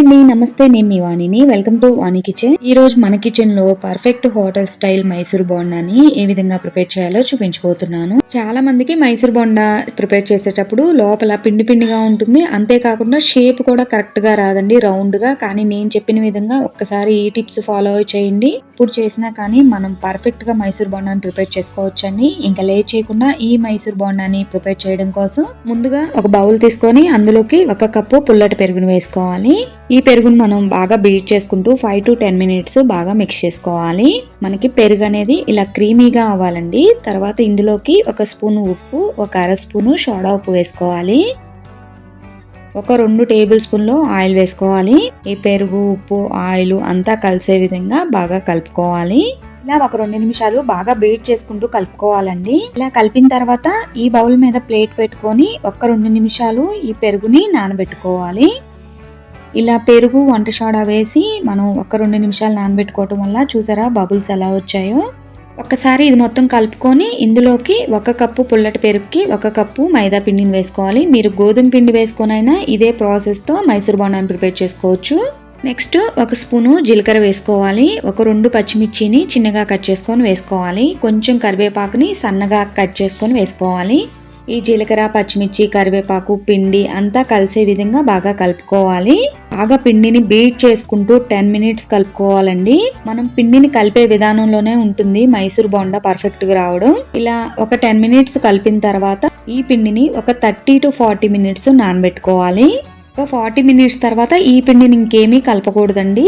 అండి, నమస్తే. నేను మీ వాణిని. Welcome to Vani kitchen. ఈ రోజు మన కిచెన్ లో పర్ఫెక్ట్ హోటల్ స్టైల్ మైసూర్ బోండాని ఏ విధంగా ప్రిపేర్ చేయాలో చూపించబోతున్నాను. చాలా మందికి మైసూర్ బోండా ప్రిపేర్ చేసేటప్పుడు లోపల పిండి పిండిగా ఉంటుంది. అంతేకాకుండా షేప్ కూడా కరెక్ట్ గా రాదండి, రౌండ్ గా. కానీ నేను చెప్పిన విధంగా ఒక్కసారి ఈ టిప్స్ ఫాలో చేయండి. ఇప్పుడు చేసినా కానీ మనం పర్ఫెక్ట్ గా మైసూర్ బోండాని ప్రిపేర్ చేసుకోవచ్చండి. ఇంకా లేట్ చేయకుండా ఈ మైసూర్ బోండాని ప్రిపేర్ చేయడం కోసం ముందుగా ఒక బౌల్ తీసుకొని అందులోకి 1 కప్పు పుల్లటి పెరుగును వేసుకోవాలి. ఈ పెరుగును మనం బాగా బీట్ చేసుకుంటూ 5 to 10 మినిట్స్ బాగా మిక్స్ చేసుకోవాలి. మనకి పెరుగు అనేది ఇలా క్రీమీగా అవ్వాలండి. తర్వాత ఇందులోకి 1 స్పూన్ ఉప్పు, 1 అర స్పూను సోడా ఉప్పు వేసుకోవాలి. 2 టేబుల్ స్పూన్లు ఆయిల్ వేసుకోవాలి. ఈ పెరుగు, ఉప్పు, ఆయిల్ అంతా కలిసే విధంగా బాగా కలుపుకోవాలి. ఇలా 2 నిమిషాలు బాగా బీట్ చేసుకుంటూ కలుపుకోవాలండి. ఇలా కలిపిన తర్వాత ఈ బౌల్ మీద ప్లేట్ పెట్టుకొని 2 నిమిషాలు ఈ పెరుగుని నానబెట్టుకోవాలి. ఇలా పెరుగు, వంట సోడా వేసి మనం 2 నిమిషాలు నానబెట్టుకోవటం వల్ల చూసారా బబుల్స్ ఎలా వచ్చాయో. ఒక్కసారి ఇది మొత్తం కలుపుకొని ఇందులోకి 1 కప్పు పుల్లటి పెరుగుకి 1 కప్పు మైదా పిండిని వేసుకోవాలి. మీరు గోధుమ పిండి వేసుకొనైనా ఇదే ప్రాసెస్ తో మైసూర్ బోండాని ప్రిపేర్ చేసుకోవచ్చు. నెక్స్ట్ 1 స్పూను జీలకర్ర వేసుకోవాలి. 2 పచ్చిమిర్చిని చిన్నగా కట్ చేసుకొని వేసుకోవాలి. కొంచెం కరివేపాకుని సన్నగా కట్ చేసుకొని వేసుకోవాలి. ఈ జీలకర్ర, పచ్చిమిర్చి, కరివేపాకు, పిండి అంతా కలిసే విధంగా బాగా కలుపుకోవాలి. బాగా పిండిని బీట్ చేసుకుంటూ 10 మినిట్స్ కలుపుకోవాలండి. మనం పిండిని కలిపే విధానంలోనే ఉంటుంది మైసూర్ బోండా పర్ఫెక్ట్ గా రావడం. ఇలా ఒక 10 మినిట్స్ కలిపిన తర్వాత ఈ పిండిని ఒక 30 to 40 మినిట్స్ నానబెట్టుకోవాలి. ఒక 40 మినిట్స్ తర్వాత ఈ పిండిని ఇంకేమీ కలపకూడదండి.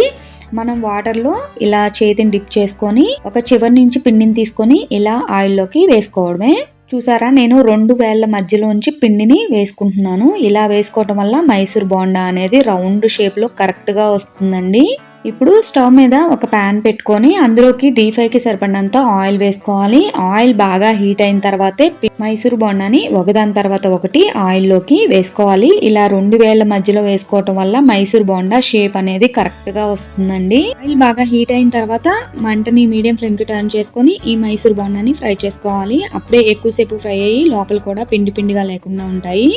మనం వాటర్లో ఇలా చేతిని డిప్ చేసుకొని ఒక చివరి నుంచి పిండిని తీసుకొని ఇలా ఆయిల్లోకి వేసుకోవడమే. చూసారా, నేను 2 వేళ్ల మధ్యలోంచి పిండిని వేసుకుంటున్నాను. ఇలా వేసుకోవటం వల్ల మైసూర్ బోండా అనేది రౌండ్ షేప్ లో కరెక్ట్ గా వస్తుందండి. ఇప్పుడు స్టవ్ మీద ఒక ప్యాన్ పెట్టుకొని అందులోకి డీప్ ఫ్రై కి సరిపడినంత ఆయిల్ వేసుకోవాలి. ఆయిల్ బాగా హీట్ అయిన తర్వాతే మైసూర్ బోండాని ఒకదాని తర్వాత ఒకటి ఆయిల్ లోకి వేసుకోవాలి. ఇలా 2 వేళ్ల మధ్యలో వేసుకోవటం వల్ల మైసూర్ బోండా షేప్ అనేది కరెక్ట్ గా వస్తుందండి. ఆయిల్ బాగా హీట్ అయిన తర్వాత మంటని మీడియం ఫ్లేమ్ కి టర్న్ చేసుకొని ఈ మైసూర్ బోండాని ఫ్రై చేసుకోవాలి. అప్పుడే ఎక్కువసేపు ఫ్రై అయ్యి లోపల కూడా పిండి పిండిగా లేకుండా ఉంటాయి.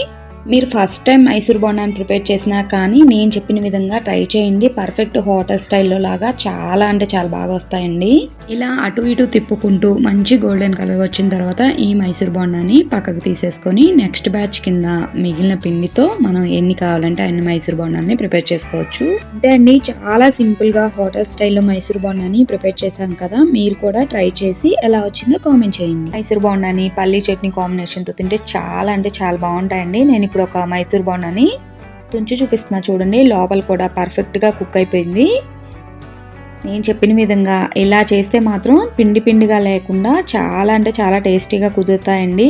మీరు ఫస్ట్ టైం మైసూర్ బోండాని ప్రిపేర్ చేసినా కానీ నేను చెప్పిన విధంగా ట్రై చేయండి. పర్ఫెక్ట్ హోటల్ స్టైల్లో లాగా చాలా అంటే చాలా బాగా వస్తాయండి. ఇలా అటు ఇటు తిప్పుకుంటూ మంచి గోల్డెన్ కలర్ వచ్చిన తర్వాత ఈ మైసూర్ బోండాని పక్కకు తీసేసుకొని నెక్స్ట్ బ్యాచ్ కింద మిగిలిన పిండితో మనం ఎన్ని కావాలంటే అన్ని మైసూర్ బోండాని ప్రిపేర్ చేసుకోవచ్చు. అంతే అండి, చాలా సింపుల్ గా హోటల్ స్టైల్లో మైసూర్ బోండాని ప్రిపేర్ చేశాం కదా. మీరు కూడా ట్రై చేసి ఎలా వచ్చిందో కామెంట్ చేయండి. మైసూర్ బోండాని పల్లీ చట్నీ కాంబినేషన్ తో తింటే చాలా అంటే చాలా బాగుంటాయండి. నేను ఇప్పుడు ఒక మైసూర్ బోండాని తుంచి చూపిస్తున్నా చూడండి. లోపల కూడా పర్ఫెక్ట్ గా కుక్ అయిపోయింది. నేను చెప్పిన విధంగా ఇలా చేస్తే మాత్రం పిండి పిండిగా లేకుండా చాలా అంటే చాలా టేస్టీగా కుదురుతాయండి.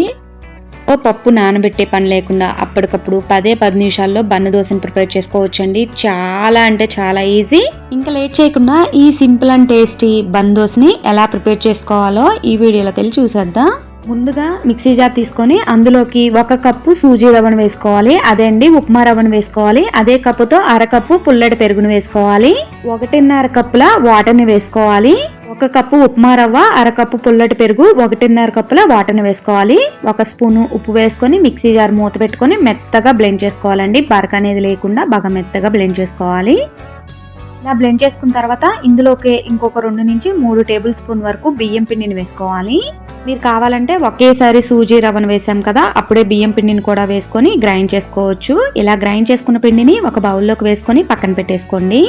పప్పు నానబెట్టే పని లేకుండా అప్పటికప్పుడు 10 నిమిషాల్లో బన్న దోశని ప్రిపేర్ చేసుకోవచ్చండి. చాలా అంటే చాలా ఈజీ. ఇంకా లేట్ చేయకుండా ఈ సింపుల్ అండ్ టేస్టీ బన్న దోశని ఎలా ప్రిపేర్ చేసుకోవాలో ఈ వీడియోలోకి వెళ్ళి చూసేద్దాం. ముందుగా మిక్సీ జార్ తీసుకొని అందులోకి 1 కప్పు సూజీ రవ్వను వేసుకోవాలి. అదే అండి ఉప్మా రవ్వను వేసుకోవాలి. అదే కప్పుతో 1/2 కప్పు పుల్లటి పెరుగును వేసుకోవాలి. 1.5 కప్పుల వాటర్ని వేసుకోవాలి. 1 కప్పు ఉప్మా రవ్వ, 1/2 కప్పు పుల్లటి పెరుగు, 1.5 కప్పుల వాటర్ని వేసుకోవాలి. 1 స్పూను ఉప్పు వేసుకొని మిక్సీ జార్ మూత పెట్టుకొని మెత్తగా బ్లెండ్ చేసుకోవాలండి. బరక అనేది లేకుండా బాగా మెత్తగా బ్లెండ్ చేసుకోవాలి. ఇలా బ్లెండ్ చేసుకున్న తర్వాత ఇందులోకి ఇంకొక 2 నుంచి 3 టేబుల్ స్పూన్ వరకు బియ్యం పిండిని వేసుకోవాలి. మీరు కావాలంటే ఒకేసారి సూజీ రవ్వను వేసాం కదా, అప్పుడే బియ్యం పిండిని కూడా వేసుకొని గ్రైండ్ చేసుకోవచ్చు. ఇలా గ్రైండ్ చేసుకున్న పిండిని ఒక బౌల్లోకి వేసుకొని పక్కన పెట్టేసుకోండి.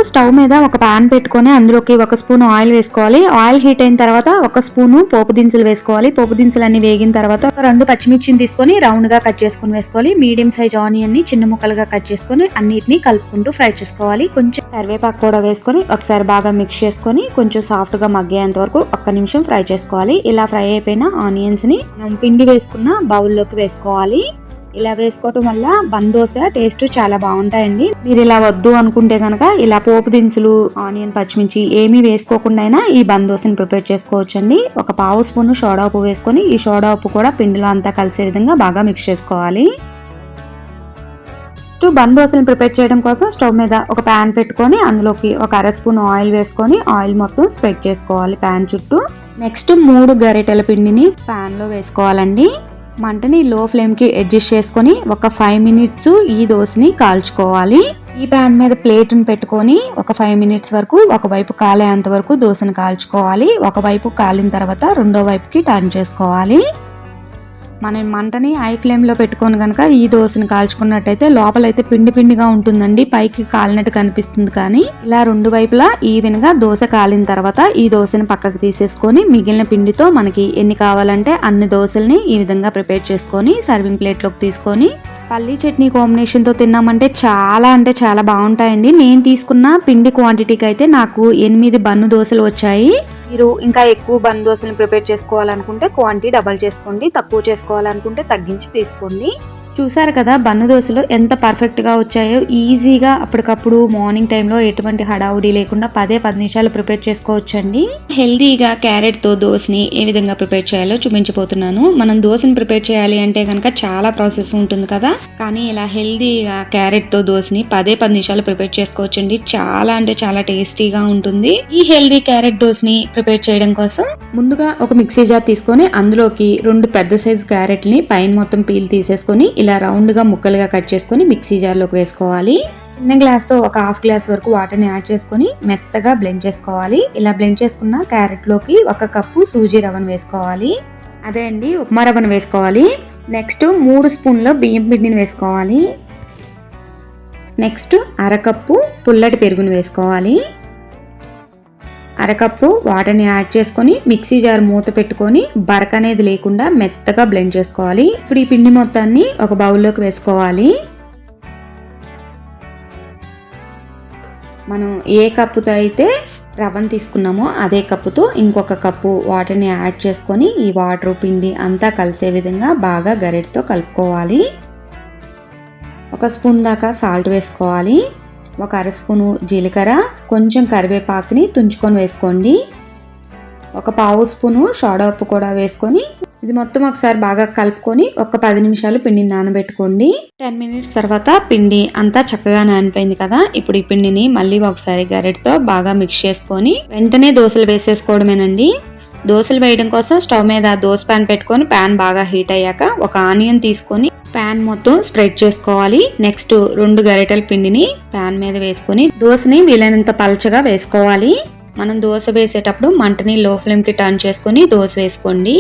స్టవ్ మీద ఒక పాన్ పెట్టుకొని అందులోకి 1 స్పూన్ ఆయిల్ వేసుకోవాలి. ఆయిల్ హీట్ అయిన తర్వాత 1 స్పూను పోపు దినుసులు వేసుకోవాలి. పోపు దినుసులు అన్ని వేగిన తర్వాత 2 పచ్చిమిర్చిని తీసుకొని రౌండ్ గా కట్ చేసుకుని వేసుకోవాలి. మీడియం సైజ్ ఆనియన్ ని చిన్న ముక్కలుగా కట్ చేసుకొని అన్నిటిని కలుపుకుంటూ ఫ్రై చేసుకోవాలి. కొంచెం కరివేపాకు కూడా వేసుకొని ఒకసారి బాగా మిక్స్ చేసుకొని కొంచెం సాఫ్ట్ గా మగ్గేంత వరకు 1 నిమిషం ఫ్రై చేసుకోవాలి. ఇలా ఫ్రై అయిపోయిన ఆనియన్స్ ని మనం పిండి వేసుకున్న బౌల్లోకి వేసుకోవాలి. ఇలా వేసుకోవటం వల్ల బన్ దోశ టేస్ట్ చాలా బాగుంటాయండి. మీరు ఇలా వద్దు అనుకుంటే కనుక ఇలా పోపు దినుసులు, ఆనియన్, పచ్చిమిర్చి ఏమీ వేసుకోకుండా అయినా ఈ బన్ దోశని ప్రిపేర్ చేసుకోవచ్చండి. 1 పావు స్పూన్ సోడా ఉప్పు వేసుకొని ఈ సోడా ఉప్పు కూడా పిండిలో అంతా కలిసే విధంగా బాగా మిక్స్ చేసుకోవాలి. బన్ దోశని ప్రిపేర్ చేయడం కోసం స్టవ్ మీద ఒక ప్యాన్ పెట్టుకొని అందులోకి 1 అర స్పూన్ ఆయిల్ వేసుకొని ఆయిల్ మొత్తం స్ప్రెడ్ చేసుకోవాలి ప్యాన్ చుట్టూ. నెక్స్ట్ 3 గరిటెల పిండిని ప్యాన్ లో వేసుకోవాలండి. మంటని లో ఫ్లేమ్కి అడ్జస్ట్ చేసుకొని ఒక 5 మినిట్స్ ఈ దోశని కాల్చుకోవాలి. ఈ ప్యాన్ మీద ప్లేట్ని పెట్టుకొని ఒక 5 మినిట్స్ వరకు ఒకవైపు కాలేంత వరకు దోశను కాల్చుకోవాలి. ఒకవైపు కాలిన తర్వాత రెండో వైపుకి టర్న్ చేసుకోవాలి. మనం మంటని హై ఫ్లేమ్లో పెట్టుకొని కనుక ఈ దోశని కాల్చుకున్నట్టయితే లోపలైతే పిండి పిండిగా ఉంటుందండి, పైకి కాలినట్టు కనిపిస్తుంది. కానీ ఇలా రెండు వైపులా ఈవెన్గా దోశ కాలిన తర్వాత ఈ దోశని పక్కకు తీసేసుకొని మిగిలిన పిండితో మనకి ఎన్ని కావాలంటే అన్ని దోశల్ని ఈ విధంగా ప్రిపేర్ చేసుకొని సర్వింగ్ ప్లేట్లోకి తీసుకొని పల్లీ చట్నీ కాంబినేషన్తో తిన్నామంటే చాలా బాగుంటాయండి. నేను తీసుకున్న పిండి క్వాంటిటీకి అయితే నాకు 8 బన్ను దోశలు వచ్చాయి. మీరు ఇంకా ఎక్కువ బన్ దోశలను ప్రిపేర్ చేసుకోవాలనుకుంటే క్వాంటిటీ డబల్ చేసుకోండి, తక్కువ చేసుకోవాలనుకుంటే తగ్గించి తీసుకోండి. చూసారు కదా బన్ను దోశలు ఎంత పర్ఫెక్ట్గా వచ్చాయో. ఈజీగా అప్పటికప్పుడు మార్నింగ్ టైంలో ఎటువంటి హడావుడి లేకుండా 10 నిమిషాలు ప్రిపేర్ చేసుకోవచ్చండి. హెల్దీగా క్యారెట్తో దోశని ఏ విధంగా ప్రిపేర్ చేయాలో చూపించబోతున్నాను. మనం దోశని ప్రిపేర్ చేయాలి అంటే కనుక చాలా ప్రాసెస్ ఉంటుంది కదా, కానీ ఇలా హెల్దీగా క్యారెట్తో దోశని 10 నిమిషాలు ప్రిపేర్ చేసుకోవచ్చండి. చాలా టేస్టీగా ఉంటుంది. ఈ హెల్దీ క్యారెట్ దోశని ప్రిపేర్ చేయడం కోసం ముందుగా ఒక మిక్సీ జార్ తీసుకొని అందులోకి 2 పెద్ద సైజు క్యారెట్ని పైన మొత్తం పీల్ తీసేసుకొని ఇలా రౌండ్ గా ముక్కలుగా కట్ చేసుకొని మిక్సీ జార్ లోకి వేసుకోవాలి. చిన్న గ్లాస్ తో ఒక హాఫ్ గ్లాస్ వరకు వాటర్ ని యాడ్ చేసుకొని మెత్తగా బ్లెండ్ చేసుకోవాలి. ఇలా బ్లెండ్ చేసుకున్న క్యారెట్ లోకి 1 కప్పు సూజీ రవ్వను వేసుకోవాలి. అదే అండి ఉప్మా రవ్వను వేసుకోవాలి. నెక్స్ట్ 3 స్పూన్ల బియ్యం పిండిని వేసుకోవాలి. నెక్స్ట్ 1/2 కప్పు పుల్లటి పెరుగును వేసుకోవాలి. 1/2 కప్పు వాటర్ని యాడ్ చేసుకొని మిక్సీ జార్ మూత పెట్టుకొని బరక అనేది లేకుండా మెత్తగా బ్లెండ్ చేసుకోవాలి. ఇప్పుడు ఈ పిండి మొత్తాన్ని ఒక బౌల్లోకి వేసుకోవాలి. మనం ఏ కప్పుతో అయితే రవ్వను తీసుకున్నామో అదే కప్పుతో ఇంకొక కప్పు వాటర్ని యాడ్ చేసుకొని ఈ వాటర్ పిండి అంతా కలిసే విధంగా బాగా గరిటెతో కలుపుకోవాలి. 1 స్పూన్ దాకా సాల్ట్ వేసుకోవాలి. 1 అర స్పూను జీలకర్ర, కొంచెం కరివేపాకుని తుంచుకొని వేసుకోండి. 1 పావు స్పూను సోడా ఉప్పు కూడా వేసుకొని ఇది మొత్తం ఒకసారి బాగా కలుపుకొని ఒక 10 నిమిషాలు పిండిని నానబెట్టుకోండి. 10 మినిట్స్ తర్వాత పిండి అంతా చక్కగా నానిపోయింది కదా. ఇప్పుడు ఈ పిండిని మళ్ళీ ఒకసారి గరిటెతో బాగా మిక్స్ చేసుకొని వెంటనే దోశలు వేసేసుకోవడమేనండి. దోశలు వేయడం కోసం స్టవ్ మీద దోశ ప్యాన్ పెట్టుకొని ప్యాన్ బాగా హీట్ అయ్యాక ఒక ఆనియన్ తీసుకొని ప్యాన్ మొత్తం స్ప్రెడ్ చేసుకోవాలి. నెక్స్ట్ 2 గరిటెల పిండిని ప్యాన్ మీద వేసుకొని దోశని వీలైనంత పలచగా వేసుకోవాలి. మనం దోశ వేసేటప్పుడు మంటని లో ఫ్లేమ్కి టర్న్ చేసుకొని దోశ వేసుకోండి.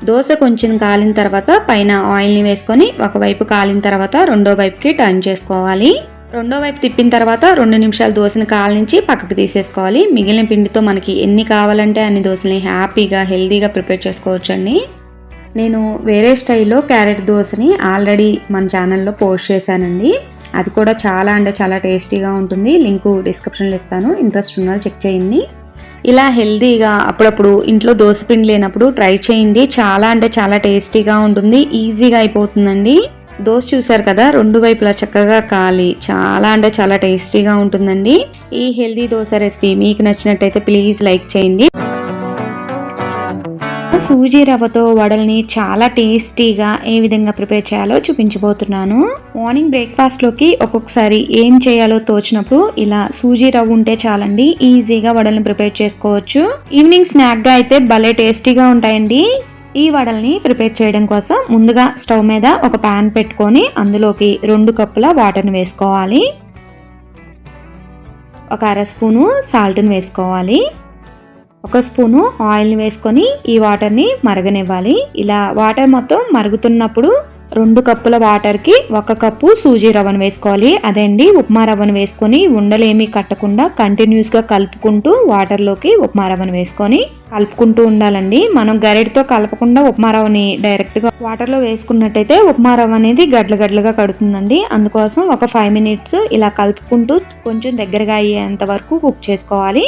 దోశ కొంచెం కాలిన తర్వాత పైన ఆయిల్ని వేసుకొని ఒకవైపు కాలిన తర్వాత రెండో వైపుకి టర్న్ చేసుకోవాలి. రెండో వైపు తిప్పిన తర్వాత 2 నిమిషాలు దోశని కాలనించి పక్కకు తీసేసుకోవాలి. మిగిలిన పిండితో మనకి ఎన్ని కావాలంటే అన్ని దోశని హ్యాపీగా హెల్దీగా ప్రిపేర్ చేసుకోవచ్చండి. నేను వేరే స్టైల్లో క్యారెట్ దోశని ఆల్రెడీ మన ఛానల్లో పోస్ట్ చేశానండి. అది కూడా చాలా టేస్టీగా ఉంటుంది. లింకు డిస్క్రిప్షన్లో ఇస్తాను, ఇంట్రెస్ట్ ఉన్న వాళ్ళు చెక్ చేయండి. ఇలా హెల్దీగా అప్పుడప్పుడు ఇంట్లో దోశ పిండి లేనప్పుడు ట్రై చేయండి. చాలా టేస్టీగా ఉంటుంది, ఈజీగా అయిపోతుందండి. దోశ చూసారు కదా, 2 వైపులా చక్కగా కాలి చాలా టేస్టీగా ఉంటుందండి. ఈ హెల్దీ దోశ రెసిపీ మీకు నచ్చినట్టయితే ప్లీజ్ లైక్ చేయండి. సూజీ రవ్వతో వడల్ని చాలా టేస్టీగా ఏ విధంగా ప్రిపేర్ చేయాలో చూపించబోతున్నాను. మార్నింగ్ బ్రేక్ఫాస్ట్ లోకి ఒక్కొక్కసారి ఏం చేయాలో తోచినప్పుడు ఇలా సూజీ రవ్వ ఉంటే చాలండి, ఈజీగా వడల్ని ప్రిపేర్ చేసుకోవచ్చు. ఈవినింగ్ స్నాక్ గా అయితే భలే టేస్టీగా ఉంటాయండి. ఈ వడల్ని ప్రిపేర్ చేయడం కోసం ముందుగా స్టవ్ మీద ఒక ప్యాన్ పెట్టుకొని అందులోకి 2 కప్పుల వాటర్ని వేసుకోవాలి. 1 అర స్పూను సాల్ట్ని వేసుకోవాలి. 1 స్పూను ఆయిల్ని వేసుకొని ఈ వాటర్ని మరగనివ్వాలి. ఇలా వాటర్ మొత్తం మరుగుతున్నప్పుడు 2 కప్పుల వాటర్కి 1 కప్పు సూజీ రవ్వను వేసుకోవాలి. అదండి ఉప్మా రవ్వను వేసుకొని ఉండలేమీ కట్టకుండా కంటిన్యూస్గా కలుపుకుంటూ వాటర్లోకి ఉప్మా రవ్వను వేసుకొని కలుపుకుంటూ ఉండాలండి. మనం గరిటెతో కలపకుండా ఉప్మా రవ్వని డైరెక్ట్గా వాటర్లో వేసుకున్నట్టయితే ఉప్మా రవ్వ అనేది గడ్డలుగా కడుతుందండి. అందుకోసం ఒక 5 మినిట్స్ ఇలా కలుపుకుంటూ కొంచెం దగ్గరగా అయ్యేంత వరకు కుక్ చేసుకోవాలి.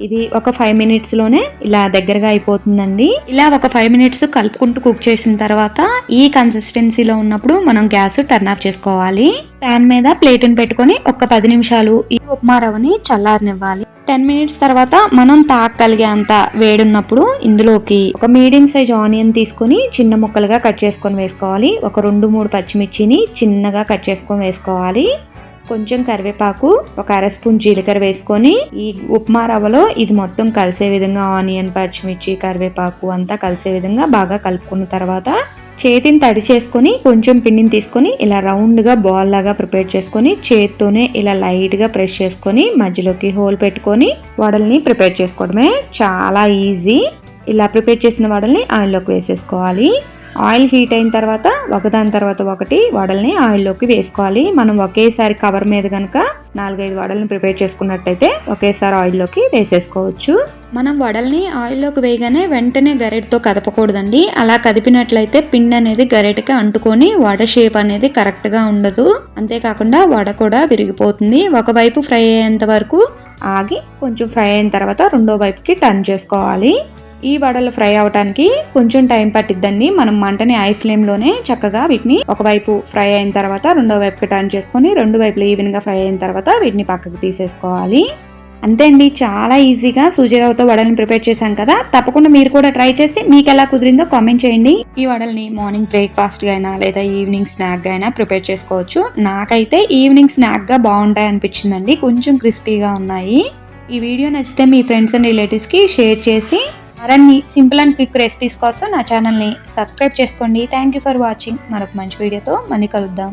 ఇది ఒక 5 మినిట్స్ లోనే ఇలా దగ్గరగా అయిపోతుందండి. ఇలా ఒక 5 మినిట్స్ కలుపుకుంటూ కుక్ చేసిన తర్వాత ఈ కన్సిస్టెన్సీలో ఉన్నప్పుడు మనం గ్యాస్ టర్న్ ఆఫ్ చేసుకోవాలి. ప్యాన్ మీద ప్లేట్ని పెట్టుకొని ఒక 10 నిమిషాలు ఈ ఉప్మా రవ్వని చల్లారనివ్వాలి. 10 మినిట్స్ తర్వాత మనం తాగలిగేంత వేడున్నప్పుడు ఇందులోకి ఒక మీడియం సైజ్ ఆనియన్ తీసుకొని చిన్న ముక్కలుగా కట్ చేసుకొని వేసుకోవాలి. ఒక 2-3 పచ్చిమిర్చిని చిన్నగా కట్ చేసుకొని వేసుకోవాలి. కొంచెం కరివేపాకు, ఒక అర స్పూన్ జీలకర్ర వేసుకొని ఈ ఉప్మా రవ్వలో ఇది మొత్తం కలిసే విధంగా ఆనియన్, పచ్చిమిర్చి, కరివేపాకు అంతా కలిసే విధంగా బాగా కలుపుకున్న తర్వాత చేతిని తడి చేసుకొని కొంచెం పిండిని తీసుకొని ఇలా రౌండ్గా బాల్ లాగా ప్రిపేర్ చేసుకొని చేత్తోనే ఇలా లైట్గా ప్రెస్ చేసుకొని మధ్యలోకి హోల్ పెట్టుకొని వడల్ని ప్రిపేర్ చేసుకోవడమే. చాలా ఈజీ. ఇలా ప్రిపేర్ చేసిన వడల్ని ఆయిల్లోకి వేసేసుకోవాలి. ఆయిల్ హీట్ అయిన తర్వాత ఒకదాని తర్వాత ఒకటి వడల్ని ఆయిల్లోకి వేసుకోవాలి. మనం ఒకేసారి కవర్ మీద కనుక 4-5 వడల్ని ప్రిపేర్ చేసుకున్నట్టయితే ఒకేసారి ఆయిల్లోకి వేసేసుకోవచ్చు. మనం వడల్ని ఆయిల్లోకి వేయగానే వెంటనే గరిటతో కదపకూడదండి. అలా కదిపినట్లయితే పిండి అనేది గరిటకి అంటుకొని వడ షేప్ అనేది కరెక్ట్గా ఉండదు. అంతేకాకుండా వడ కూడా విరిగిపోతుంది. ఒకవైపు ఫ్రై అయ్యేంత వరకు ఆగి కొంచెం ఫ్రై అయిన తర్వాత రెండో వైపుకి టర్న్ చేసుకోవాలి. ఈ వడలు ఫ్రై అవడానికి కొంచెం టైం పట్టిద్దండి. మనం మంటని హై ఫ్లేమ్లోనే చక్కగా వీటిని ఒకవైపు ఫ్రై అయిన తర్వాత రెండో వైపుకి టర్న్ చేసుకొని రెండు వైపులు ఈవెన్గా ఫ్రై అయిన తర్వాత వీటిని పక్కకు తీసేసుకోవాలి. అంతే అండి, చాలా ఈజీగా సూజీ రవ్వతో వడల్ని ప్రిపేర్ చేశాం కదా. తప్పకుండా మీరు కూడా ట్రై చేసి మీకు ఎలా కుదిరిందో కామెంట్ చేయండి. ఈ వడల్ని మార్నింగ్ బ్రేక్ఫాస్ట్గా అయినా లేదా ఈవినింగ్ స్నాక్గా అయినా ప్రిపేర్ చేసుకోవచ్చు. నాకైతే ఈవినింగ్ స్నాక్గా బాగుంటాయి అనిపించిందండి. కొంచెం క్రిస్పీగా ఉన్నాయి. ఈ వీడియో నచ్చితే మీ ఫ్రెండ్స్ అండ్ రిలేటివ్స్కి షేర్ చేసి మరిన్ని సింపుల్ అండ్ క్విక్ రెసిపీస్ కోసం నా ఛానల్ని సబ్స్క్రైబ్ చేసుకోండి. Thank you for watching. మరొక మంచి వీడియోతో మళ్ళీ కలుద్దాం.